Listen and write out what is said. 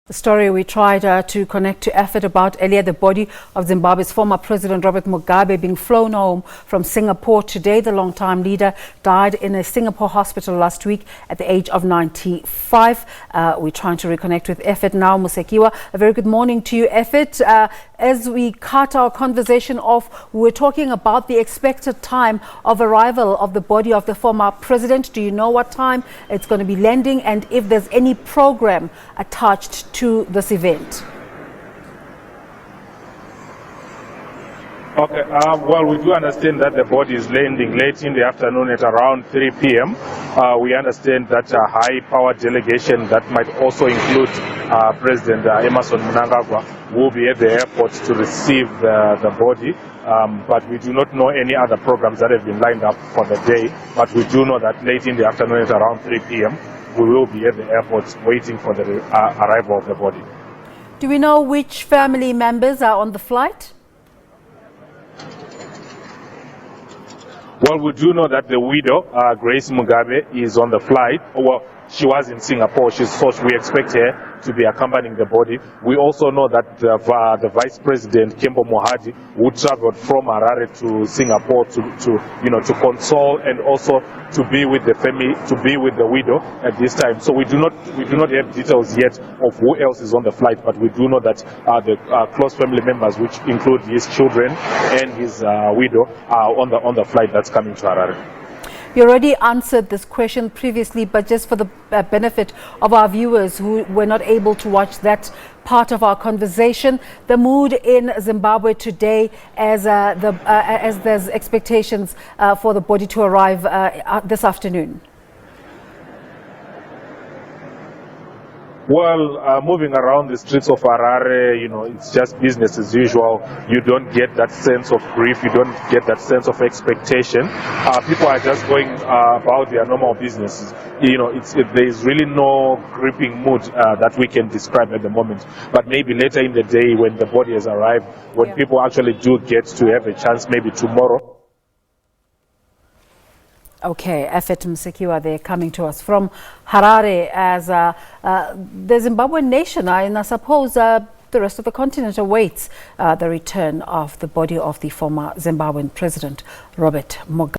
The story we tried to connect to Ephert about earlier, the body of Zimbabwe's former President Robert Mugabe being flown home from Singapore today. The longtime leader died in a Singapore hospital last week at the age of 95. We're trying to reconnect with Ephert now. Musekiwa, a very good morning to you, Ephert. As we cut our conversation off, we were talking about the expected time of arrival of the body of the former president. Do you know what time it's going to be landing, and if there's any program attached to this event? Okay, well, we do understand that the body is landing late in the afternoon at around 3 p.m. We understand that a high-power delegation that might also include President Emerson Mnangagwa will be at the airport to receive the body. But we do not know any other programs that have been lined up for the day. But we do know that late in the afternoon at around 3 p.m. we will be at the airport waiting for the arrival of the body. Do we know which family members are on the flight? Well, we do know that the widow, Grace Mugabe, is on the flight. Well, she was in Singapore, so we expect her to be accompanying the body. We also know that the Vice President, Kembo Mohadi, who traveled from Harare to Singapore to console and also to be with the family, to be with the widow at this time. So we do not have details yet of who else is on the flight, but we do know that the close family members, which include his children and his widow, are on the flight that's coming to Harare. You already answered this question previously, but just for the benefit of our viewers who were not able to watch that part of our conversation, the mood in Zimbabwe today as there's expectations for the body to arrive this afternoon. Well, moving around the streets of Harare, it's just business as usual. You don't get that sense of grief. You don't get that sense of expectation. People are just going about their normal businesses. There is really no gripping mood that we can describe at the moment. But maybe later in the day when the body has arrived, when people actually do get to have a chance, maybe tomorrow. Okay, Ephert Musekiwa, they're coming to us from Harare as the Zimbabwean nation, and I suppose the rest of the continent awaits the return of the body of the former Zimbabwean President Robert Mugabe.